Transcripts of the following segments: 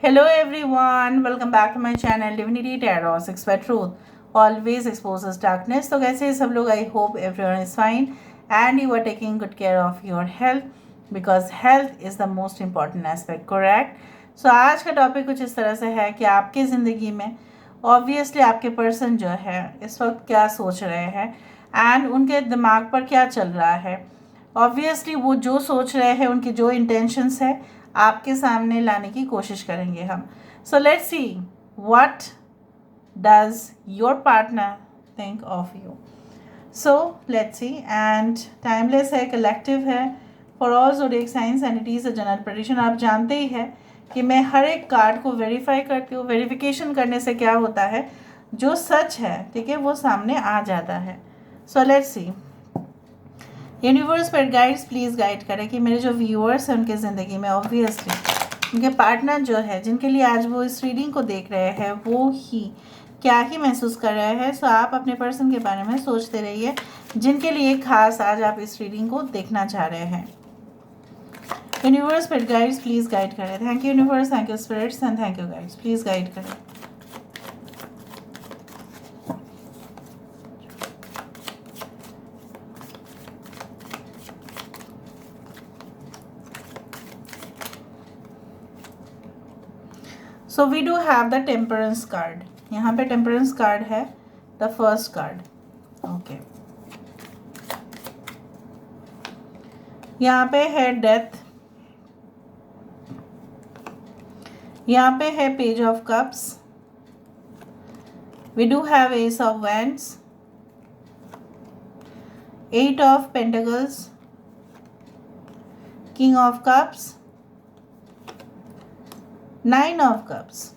Hello everyone, welcome back to my channel Divinity Tarot 6 by Truth. Always exposes darkness. तो कैसे हैं सब लोग? I hope everyone is fine and you are taking good care of your health because health is the most important aspect, correct? So आज का topic कुछ इस तरह से है कि आपकी ज़िंदगी में ऑब्वियसली आपके पर्सन जो है इस वक्त क्या सोच रहे हैं एंड उनके दिमाग पर क्या चल रहा है. ऑब्वियसली वो जो सोच रहे हैं, उनकी जो इंटेंशंस है, आपके सामने लाने की कोशिश करेंगे हम. सो let's see what does your partner think of you. So let's C. And timeless है, कलेक्टिव है, for all zodiac science and it is a general prediction. आप जानते ही है कि मैं हर एक कार्ड को वेरीफाई करती हूँ. वेरिफिकेशन करने से क्या होता है, जो सच है, ठीक है, वो सामने आ जाता है. सो लेट्स सी. यूनिवर्स पर गाइड्स प्लीज़ गाइड करें कि मेरे जो व्यूअर्स हैं उनके ज़िंदगी में ऑब्वियसली उनके पार्टनर जो है, जिनके लिए आज वो इस रीडिंग को देख रहे हैं, वो ही क्या ही महसूस कर रहे हैं. सो आप अपने पर्सन के बारे में सोचते रहिए जिनके लिए खास आज आप इस रीडिंग को देखना चाह रहे हैं. यूनिवर्स पर गाइड्स प्लीज़ गाइड करें. Thank you universe, thank you spirits and thank you guides. Please guide करें. So we do have the temperance card. यहाँ पे टेम्परेंस कार्ड है, द फर्स्ट कार्ड. ओके, यहाँ पे है डेथ, यहाँ पे है page of cups, we do have ace of wands, eight of pentacles, king of cups, nine of cups.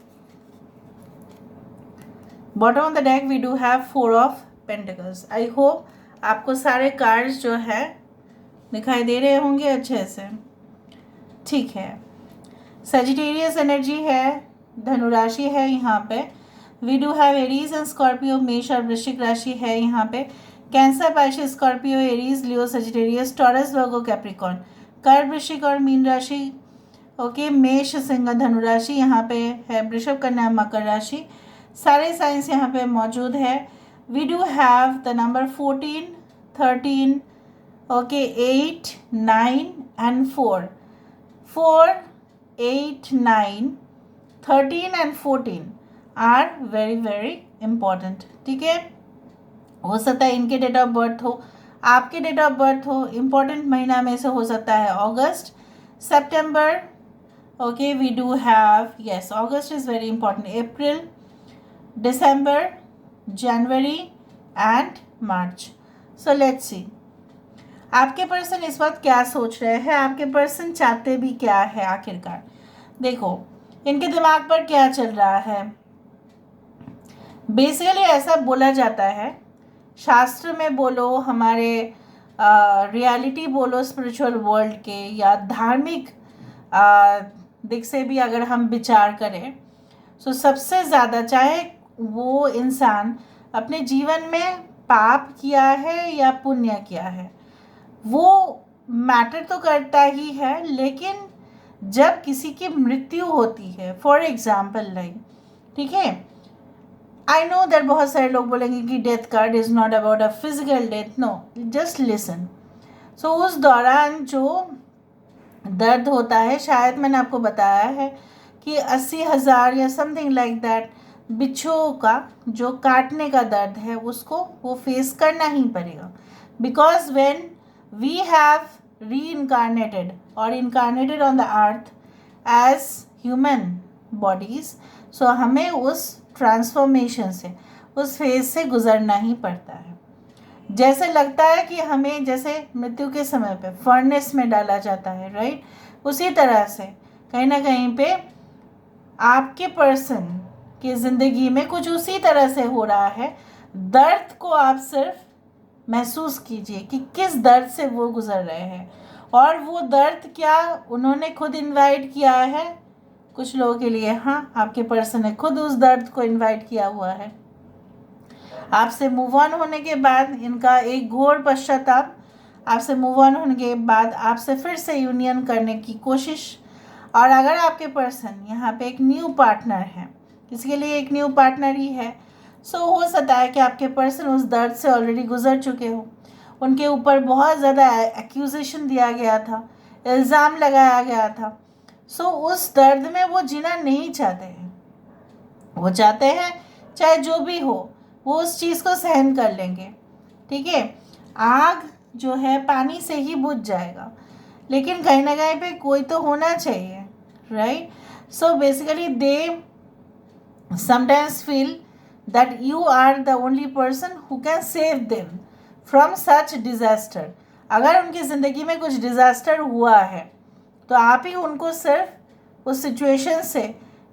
Bottom of the deck we do have four of pentacles. I hope आपको सारे cards जो है दिखाई दे रहे होंगे अच्छे से. ठीक है, सजिटेरियस एनर्जी है, धनुराशि है यहाँ पे. We do have Aries and Scorpio, मेष और वृश्चिक राशि है यहाँ पे. Cancer, Pisces, Scorpio, Aries, Leo, Sagittarius, Taurus, Virgo, Capricorn. कर्क, वृश्चिक और मीन राशि. ओके, मेष, सिंह, धनुराशि यहाँ पे है, वृषभ, कन्या, मकर राशि. सारे साइंस यहाँ पे मौजूद है. We do have the number 14, 13, okay, 8, 9 and 4. 4, 8, 9, 13 and 14 are very very important. ठीक है, हो सकता है इनके डेट ऑफ बर्थ हो, आपके डेट ऑफ बर्थ हो. इम्पॉर्टेंट महीना में से हो सकता है अगस्त, सितंबर. Okay, we do have, yes, August is very important. April, December, January and March. So let's see आपके पर्सन इस वक्त क्या सोच रहे हैं, आपके पर्सन चाहते भी क्या है आखिरकार. देखो इनके दिमाग पर क्या चल रहा है. बेसिकली ऐसा बोला जाता है, शास्त्र में बोलो, हमारे रियलिटी बोलो, स्पिरिचुअल वर्ल्ड के या धार्मिक दिख से भी अगर हम विचार करें, तो सबसे ज़्यादा चाहे वो इंसान अपने जीवन में पाप किया है या पुण्य किया है, वो मैटर तो करता ही है. लेकिन जब किसी की मृत्यु होती है, फॉर एग्जाम्पल लाइक, ठीक है, आई नो दैट बहुत सारे लोग बोलेंगे कि death card is not about a physical death. No, just listen. So उस दौरान जो दर्द होता है, शायद मैंने आपको बताया है कि 80,000 या समथिंग लाइक दैट बिच्छुओं का जो काटने का दर्द है, उसको वो फेस करना ही पड़ेगा. Because when we have reincarnated और incarnated on the earth as human bodies, so हमें उस ट्रांसफॉर्मेशन से, उस फेज से गुजरना ही पड़ता है. जैसे लगता है कि हमें जैसे मृत्यु के समय पे फर्नेस में डाला जाता है, राइट, उसी तरह से कहीं ना कहीं पे आपके पर्सन की ज़िंदगी में कुछ उसी तरह से हो रहा है. दर्द को आप सिर्फ महसूस कीजिए कि किस दर्द से वो गुजर रहे हैं, और वो दर्द क्या उन्होंने खुद इनवाइट किया है. कुछ लोगों के लिए हाँ, आपके पर्सन ने खुद उस दर्द को इनवाइट किया हुआ है. आपसे मूव ऑन होने के बाद इनका एक घोर पश्चाताप, आपसे मूव ऑन होने के बाद आपसे फिर से यूनियन करने की कोशिश, और अगर आपके पर्सन यहाँ पे एक न्यू पार्टनर है, किसी के लिए एक न्यू पार्टनर ही है, सो हो सकता है कि आपके पर्सन उस दर्द से ऑलरेडी गुजर चुके हो, उनके ऊपर बहुत ज़्यादा एक्यूजेशन दिया गया था, इल्ज़ाम लगाया गया था। सो उस दर्द में वो जीना नहीं चाहते हैं। वो चाहते हैं चाहे जो भी हो वो उस चीज़ को सहन कर लेंगे, ठीक है। आग जो है पानी से ही बुझ जाएगा, लेकिन कहीं ना कहीं पे कोई तो होना चाहिए, right. So basically they sometimes feel that you are the only person who can save them from such disaster। अगर उनकी ज़िंदगी में कुछ डिज़ास्टर हुआ है तो आप ही उनको सिर्फ उस सिचुएशन से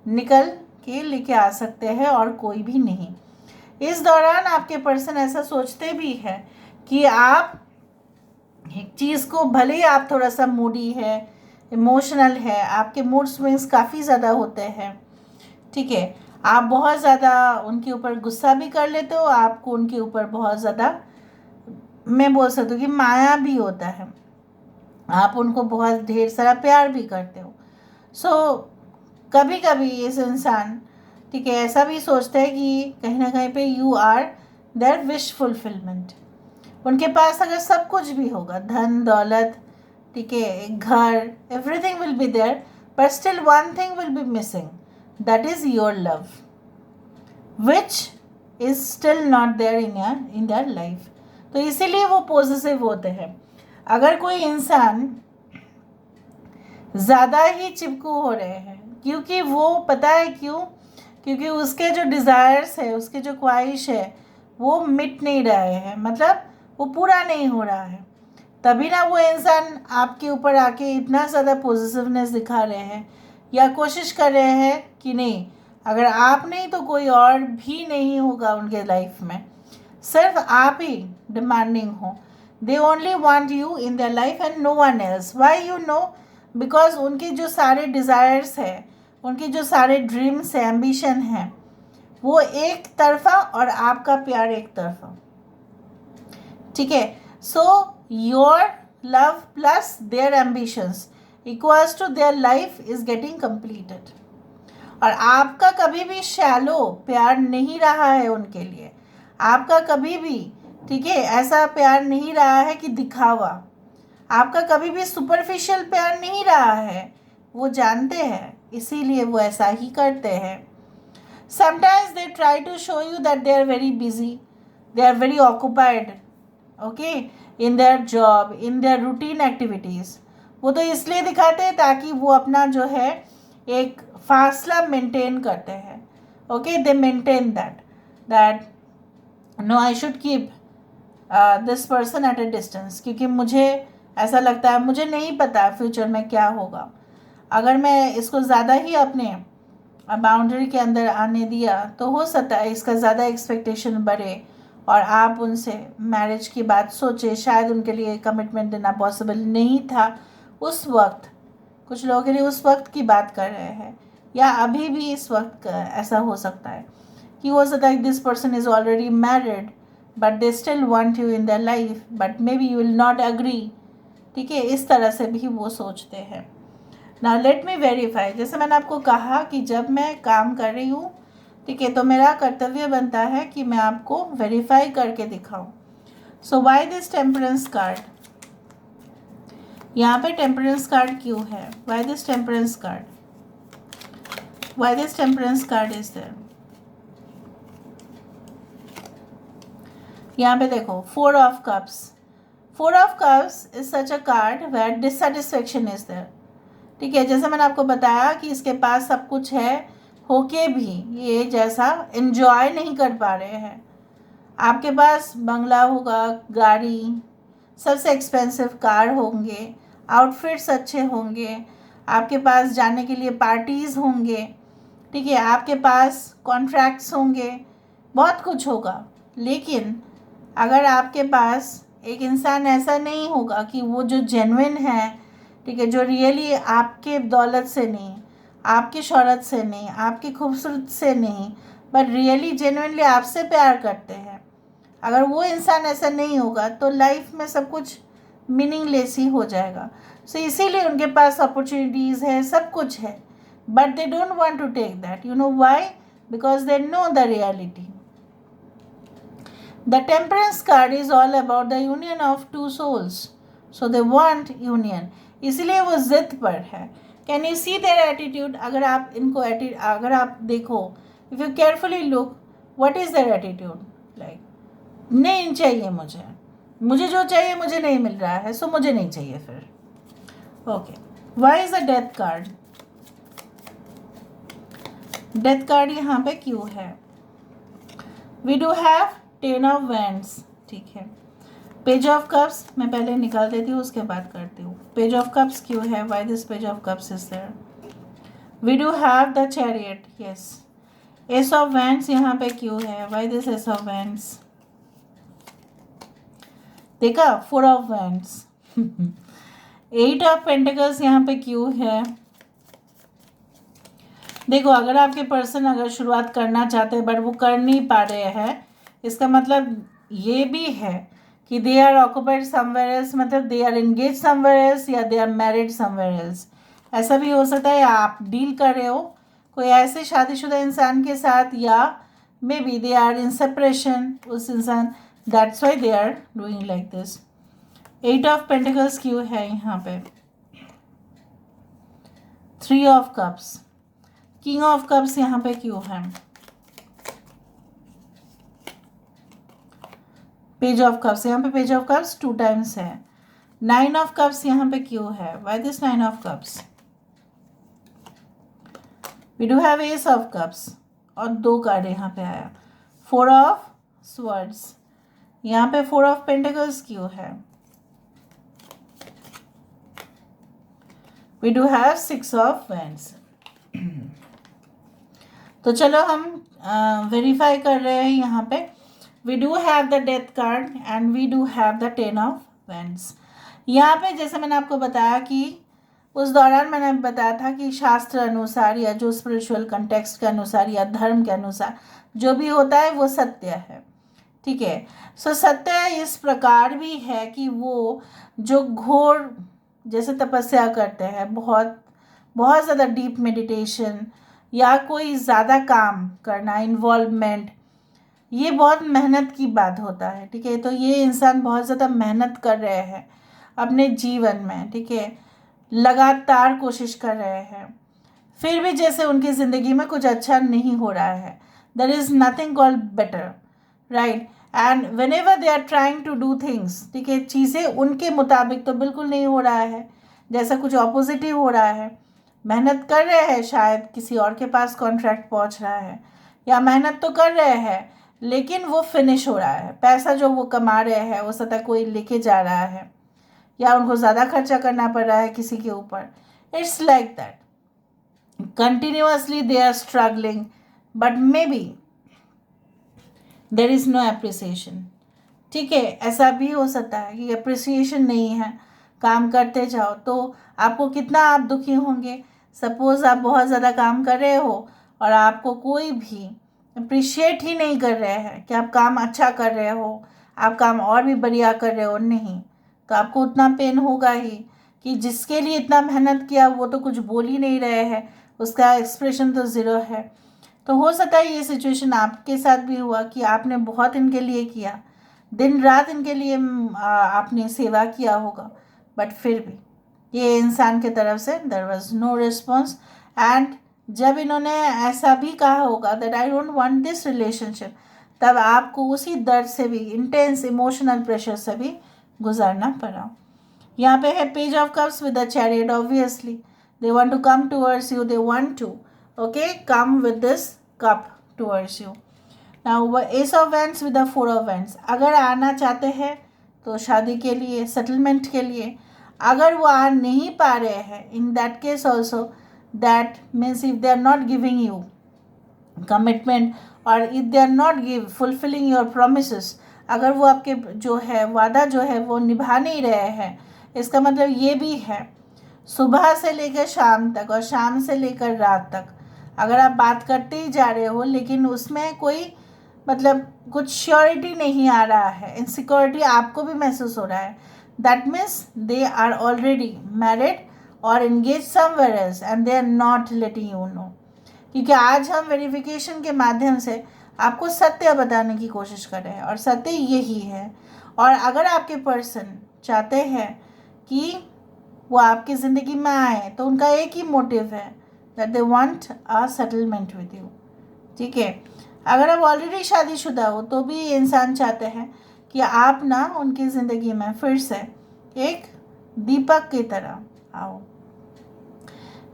निकल के लेके आ सकते हैं और कोई भी नहीं। इस दौरान आपके पर्सन ऐसा सोचते भी हैं कि आप एक चीज़ को, भले ही आप थोड़ा सा मूडी है, इमोशनल है, आपके मूड स्विंग्स काफ़ी ज़्यादा होते हैं, ठीक है, आप बहुत ज़्यादा उनके ऊपर गुस्सा भी कर लेते हो, आपको उनके ऊपर बहुत ज़्यादा, मैं बोल सकती हूँ कि माया भी होता है, आप उनको बहुत ढेर सारा प्यार भी करते हो। सो कभी कभी इस इंसान, ठीक है, ऐसा भी सोचता है कि कहीं ना कहीं पे you are their wish fulfilment. उनके पास अगर सब कुछ भी होगा, धन दौलत, ठीक है, एक घर, everything will be there, but still one thing will be missing, that is your love, which is still not there in their life. तो इसीलिए वो पॉजिटिव होते हैं। अगर कोई इंसान ज़्यादा ही चिपकू हो रहे हैं, क्योंकि वो पता है क्यों, क्योंकि उसके जो डिज़ायर्स है, उसके जो ख्वाहिश है वो मिट नहीं रहे हैं, मतलब वो पूरा नहीं हो रहा है, तभी ना वो इंसान आपके ऊपर आके इतना ज़्यादा पॉजिटिवनेस दिखा रहे हैं या कोशिश कर रहे हैं कि नहीं, अगर आप नहीं तो कोई और भी नहीं होगा उनके लाइफ में, सिर्फ आप ही डिमांडिंग हो। They only want you in their life and no one else. Why you know? Because उनके जो सारे डिज़ायर्स हैं, उनके जो सारे ड्रीम्स हैं, एम्बिशन हैं, वो एक तरफा और आपका प्यार एक तरफा, ठीक है। So your love plus their ambitions equals to their life is getting completed. और आपका कभी भी शैलो प्यार नहीं रहा है उनके लिए, आपका कभी भी, ठीक है, ऐसा प्यार नहीं रहा है कि दिखावा, आपका कभी भी सुपरफिशियल प्यार नहीं रहा है, वो जानते हैं, इसीलिए वो ऐसा ही करते हैं। Sometimes they try to show you that they are very busy, they are very occupied, okay, in their job, in their routine activities. वो तो इसलिए दिखाते हैं ताकि वो अपना जो है एक फासला मेंटेन करते हैं, okay, they maintain that no I should keep this person at a distance, क्योंकि मुझे ऐसा लगता है, मुझे नहीं पता फ्यूचर में क्या होगा, अगर मैं इसको ज़्यादा ही अपने बाउंड्री के अंदर आने दिया तो हो सकता है इसका ज़्यादा एक्सपेक्टेशन बढ़े और आप उनसे मैरिज की बात सोचे, शायद उनके लिए कमिटमेंट देना पॉसिबल नहीं था उस वक्त, कुछ लोगों के लिए उस वक्त की बात कर रहे हैं, या अभी भी इस वक्त ऐसा हो सकता है कि हो सकता है this person is already married but they still want you in their life, but maybe you will not agree, ठीक है, इस तरह से भी वो सोचते हैं। ना लेट मी वेरीफाई, जैसे मैंने आपको कहा कि जब मैं काम कर रही हूँ, ठीक है, तो मेरा कर्तव्य बनता है कि मैं आपको वेरीफाई करके दिखाऊं। So why this temperance card, यहाँ पे टेम्परेंस कार्ड क्यों है? Why this temperance card, why this temperance card is there? यहाँ पे देखो, 4 of cups, 4 of cups is such a card where dissatisfaction is there, ठीक है। जैसे मैंने आपको बताया कि इसके पास सब कुछ है होके भी ये जैसा एंजॉय नहीं कर पा रहे हैं। आपके पास बंगला होगा, गाड़ी, सबसे एक्सपेंसिव कार होंगे, आउटफिट्स अच्छे होंगे, आपके पास जाने के लिए पार्टीज़ होंगे, ठीक है, आपके पास कॉन्ट्रैक्ट्स होंगे, बहुत कुछ होगा, लेकिन अगर आपके पास एक इंसान ऐसा नहीं होगा कि वो जो जेन्युइन है, ठीक है, जो रियली आपके दौलत से नहीं, आपकी शोहरत से नहीं, आपकी खूबसूरत से नहीं, बट रियली जेन्युइनली आपसे प्यार करते हैं, अगर वो इंसान ऐसा नहीं होगा तो लाइफ में सब कुछ मीनिंगलेस ही हो जाएगा। सो इसीलिए उनके पास अपॉर्चुनिटीज़ है, सब कुछ है, but they don't want to take that. You know why? Because they know the reality. The temperance card is all about the union of two souls. So they want union. इसलिए वो जिद पर है। Can you see their attitude? अगर आप इनको अगर आप देखो, if you carefully look, what is their attitude? Like, नहीं चाहिए मुझे, मुझे जो चाहिए मुझे नहीं मिल रहा है, सो मुझे नहीं चाहिए फिर। Okay. Why is the death card? Death card यहाँ पे क्यों है? We do have 10 of Wands, ठीक है। पेज ऑफ कप्स मैं पहले निकाल देती हूँ, उसके बाद करती हूँ। पेज ऑफ कप्स क्यों है? Why this page of cups is there? We do have the chariot, yes. S of Wands यहाँ पे क्यों है? Why this S of Wands? देखा, 4 of Wands। 8 of Pentacles यहाँ पे क्यों है? देखो, अगर आपके पर्सन अगर शुरुआत करना चाहते हैं बट वो कर नहीं पा रहे हैं, इसका मतलब ये भी है कि they are occupied somewhere else, मतलब they are engage somewhere else या they are married somewhere else. ऐसा भी हो सकता है, आप डील कर रहे हो कोई ऐसे शादीशुदा इंसान के साथ, या maybe they are in separation उस इंसान, that's why they are doing like this. 8 of pentacles क्यों है यहाँ पे? 3 of cups. King of cups यहाँ पे क्यों है? पेज ऑफ कप्स, यहाँ पे पेज ऑफ कप्स 2 टाइम्स है। 9 ऑफ कप्स यहाँ पे क्यों है? Why this 9 of cups? We do have ace of cups और 2 कार्ड यहाँ पे आया। 4 ऑफ स्वर्ड्स, यहाँ पे 4 ऑफ पेंटिकल्स क्यों है? We do have 6 of wands. तो चलो हम वेरीफाई कर रहे हैं यहाँ पे। We do have the death card and we do have the 10 of wands. यहाँ पे जैसे मैंने आपको बताया कि उस दौरान मैंने बताया था कि शास्त्र अनुसार या जो स्पिरिचुअल कंटेक्स्ट के अनुसार या धर्म के अनुसार जो भी होता है वो सत्य है, ठीक है। सो सत्य इस प्रकार भी है कि वो जो घोर जैसे तपस्या करते हैं, बहुत बहुत ज़्यादा डीप मेडिटेशन या कोई ज़्यादा काम करना, इन्वॉल्वमेंट, ये बहुत मेहनत की बात होता है, ठीक है। तो ये इंसान बहुत ज़्यादा मेहनत कर रहे हैं अपने जीवन में, ठीक है, लगातार कोशिश कर रहे हैं, फिर भी जैसे उनकी ज़िंदगी में कुछ अच्छा नहीं हो रहा है। There is nothing called better, right. And whenever they are trying to do things, ठीक है, चीज़ें उनके मुताबिक तो बिल्कुल नहीं हो रहा है, जैसा कुछ ऑपोजिट ही हो रहा है। मेहनत कर रहे हैं, शायद किसी और के पास कॉन्ट्रैक्ट पहुंच रहा है, या मेहनत तो कर रहे हैं लेकिन वो फिनिश हो रहा है, पैसा जो वो कमा रहे हैं वो सतह कोई लेके जा रहा है, या उनको ज़्यादा खर्चा करना पड़ रहा है किसी के ऊपर। It's like that continuously they are struggling, but maybe there is no appreciation, ठीक है। ऐसा भी हो सकता है कि अप्रिसिएशन नहीं है, काम करते जाओ तो आपको कितना आप दुखी होंगे। सपोज़ आप बहुत ज़्यादा काम कर रहे हो और आपको कोई भी अप्रिशिएट ही नहीं कर रहे हैं कि आप काम अच्छा कर रहे हो, आप काम और भी बढ़िया कर रहे हो, नहीं, तो आपको उतना पेन होगा ही कि जिसके लिए इतना मेहनत किया वो तो कुछ बोल ही नहीं रहे हैं, उसका एक्सप्रेशन तो ज़ीरो है। तो हो सकता है ये सिचुएशन आपके साथ भी हुआ कि आपने बहुत इनके लिए किया, दिन रात इनके लिए आपने सेवा किया होगा, बट फिर भी ये इंसान की तरफ से there was no response. And जब इन्होंने ऐसा भी कहा होगा that I don't want this relationship, तब आपको उसी दर्द से भी, इंटेंस इमोशनल प्रेशर से भी गुजरना पड़ा। यहाँ पे है page of cups with the chariot. Obviously they want to come towards you, they want to come with this cup towards you. Now ace of wands with the 4 of wands. अगर आना चाहते हैं तो शादी के लिए, सेटलमेंट के लिए, अगर वो आ नहीं पा रहे हैं, in that case also, that means if they are not giving you commitment और if they are not fulfilling your promises, अगर वो आपके जो है वादा जो है वो निभा नहीं रहे हैं, इसका मतलब ये भी है सुबह से लेकर शाम तक और शाम से लेकर रात तक अगर आप बात करते ही जा रहे हो लेकिन उसमें कोई मतलब कुछ श्योरिटी नहीं आ रहा है, इनसिक्योरिटी आपको भी महसूस हो रहा है, that means they are already married और engage somewhere else and they are not letting you know. क्योंकि आज हम वेरिफिकेशन के माध्यम से आपको सत्य बताने की कोशिश कर रहे हैं और सत्य यही है। और अगर आपके पर्सन चाहते हैं कि वो आपकी ज़िंदगी में आए तो उनका एक ही मोटिव है, that they want a settlement with you. ठीक है, अगर आप ऑलरेडी शादीशुदा हो तो भी इंसान चाहते हैं कि आप ना उनकी ज़िंदगी में फिर से एक दीपक की तरह आओ।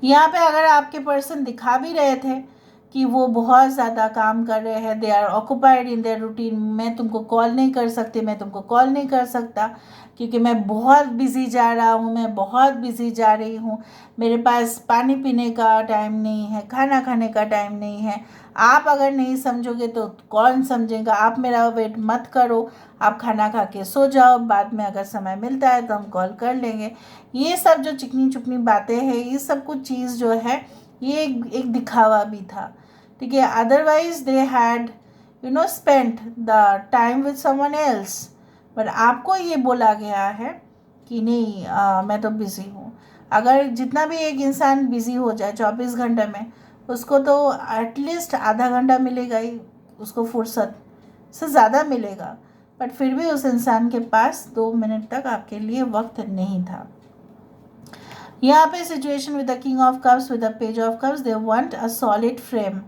यहाँ पे अगर आपके पर्सन दिखा भी रहे थे कि वो बहुत ज़्यादा काम कर रहे हैं, they are occupied in their routine, मैं तुमको कॉल नहीं कर सकती, मैं तुमको कॉल नहीं कर सकता क्योंकि मैं बहुत बिज़ी जा रहा हूँ, मैं बहुत बिज़ी जा रही हूँ, मेरे पास पानी पीने का टाइम नहीं है, खाना खाने का टाइम नहीं है। आप अगर नहीं समझोगे तो कौन समझेगा? आप मेरा वेट मत करो, आप खाना खा के सो जाओ, बाद में अगर समय मिलता है तो हम कॉल कर लेंगे। ये सब जो चिकनी चुपनी बातें हैं, ये सब कुछ चीज़ जो है ये एक दिखावा भी था। ठीक है, otherwise they had spent the time with someone else, पर आपको ये बोला गया है कि नहीं मैं तो बिज़ी हूँ। अगर जितना भी एक इंसान बिज़ी हो जाए 24 घंटे में, उसको तो एटलीस्ट आधा घंटा मिलेगा ही, उसको फुर्सत से ज़्यादा मिलेगा, बट फिर भी उस इंसान के पास 2 मिनट तक आपके लिए वक्त नहीं था। यहाँ पे situation with the king of cups with the page of cups, they want a solid frame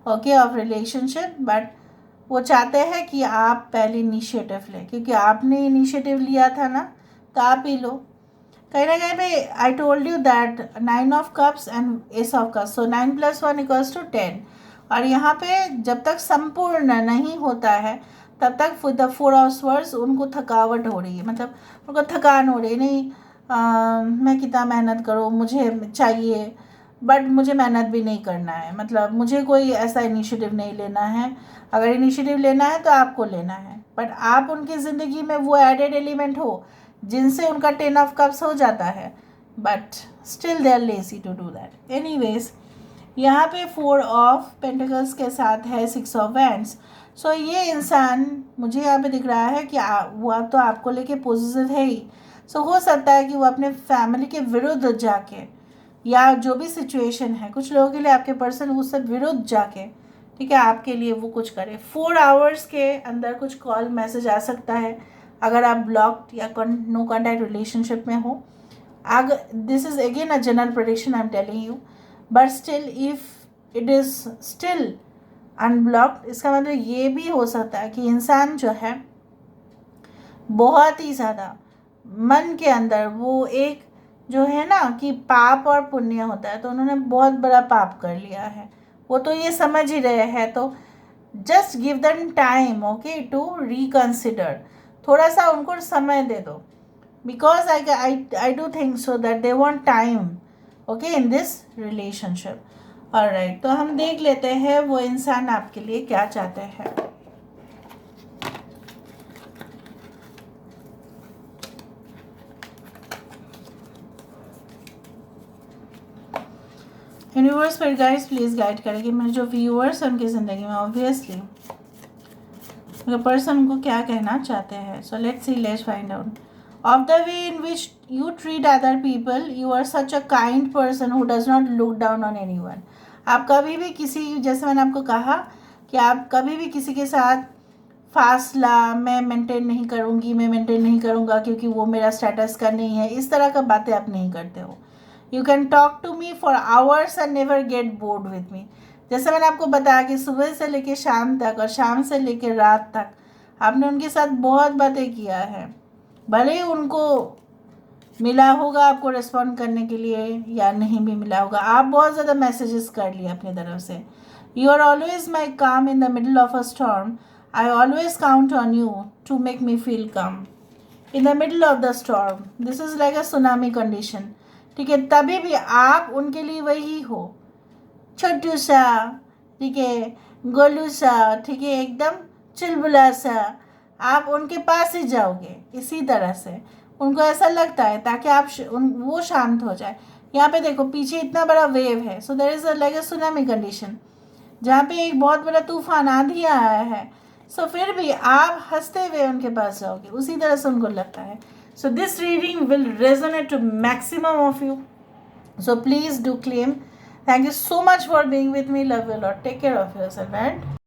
okay of relationship, but वो चाहते हैं कि आप पहले इनिशिएटिव लें, क्योंकि आपने इनिशिएटिव लिया था ना, तो आप ही लो। कहीं ना कहीं पे I told you that 9 of cups and S of cups, सो 9 + 1 = 10। और यहाँ पे जब तक संपूर्ण नहीं होता है तब तक द 4 ऑफ स्वर्ड्स उनको थकावट हो रही है, मतलब उनको थकान हो रही है। नहीं मैं कितना मेहनत करूँ, मुझे चाहिए बट मुझे मेहनत भी नहीं करना है, मतलब मुझे कोई ऐसा इनिशिएटिव नहीं लेना है। अगर इनिशिएटिव लेना है तो आपको लेना है, बट आप उनकी ज़िंदगी में वो एडेड एलिमेंट हो जिनसे उनका 10 ऑफ कप्स हो जाता है, but still they are lazy to do that. Anyways, यहाँ पे 4 ऑफ पेंटिकल्स के साथ है 6 ऑफ वैंड्स। सो ये इंसान मुझे यहाँ पे दिख रहा है कि वो तो आपको लेके पॉजिटिव है ही। सो हो सकता है कि वो अपने फैमिली के विरुद्ध जाके, या जो भी सिचुएशन है, कुछ लोगों के लिए आपके पर्सन उससे विरुद्ध जाके, ठीक है, आपके लिए वो कुछ करे। 4 आवर्स के अंदर कुछ कॉल मैसेज आ सकता है अगर आप ब्लॉक्ड या नो कॉन्टैक्ट रिलेशनशिप में हो। This is again a general prediction I am telling you, but still if it is still unblocked, इसका मतलब ये भी हो सकता है कि इंसान जो है बहुत ही ज़्यादा मन के अंदर वो एक जो है ना कि पाप और पुण्य होता है, तो उन्होंने बहुत बड़ा पाप कर लिया है, वो तो ये समझ ही रहे हैं। तो just give them time okay to reconsider, थोड़ा सा उनको समय दे दो, because I do think so that they want time okay in this relationship. Alright, तो हम देख लेते हैं वो इंसान आपके लिए क्या चाहते हैं। यूनिवर्स पर गाइस प्लीज़ गाइड करेगी मेरे जो व्यूअर्स हैं उनकी ज़िंदगी में, ऑब्वियसली मेरे पर्सन उनको क्या कहना चाहते हैं। So let's see, let's find out. Of the way in which you treat other people, you are such a kind person who does not look down on anyone. आप कभी भी किसी, जैसे मैंने आपको कहा कि आप कभी भी किसी के साथ फासला मैं मेंटेन नहीं करूँगी, मैं मेंटेन नहीं करूँगा क्योंकि वो मेरा स्टेटस का नहीं है, इस तरह का बातें आप नहीं करते हो। You can talk to me for hours and never get bored with me. जैसे मैंने आपको बताया कि सुबह से लेकर शाम तक और शाम से लेकर रात तक आपने उनके साथ बहुत बातें किया है, भले ही उनको मिला होगा आपको रिस्पॉन्ड करने के लिए या नहीं भी मिला होगा, आप बहुत ज़्यादा मैसेजेस कर लिए अपनी तरफ से। You are always my calm in the middle of a storm, I always count on you to make me feel calm in the middle of the storm, this is like a tsunami condition. ठीक है, तभी भी आप उनके लिए वही हो, छोटू सा, ठीक है, गोलू सा, ठीक है, एकदम चुलबुला सा, आप उनके पास ही जाओगे इसी तरह से। उनको ऐसा लगता है ताकि आप वो शांत हो जाए। यहाँ पे देखो पीछे इतना बड़ा वेव है, so there is like a tsunami condition, जहाँ पे एक बहुत बड़ा तूफान आंधी आया है। सो फिर भी आप हंसते हुए उनके पास जाओगे, उसी तरह से उनको लगता है। So this reading will resonate to maximum of you. So please do claim. Thank you so much for being with me. Love you a lot. Take care of yourself and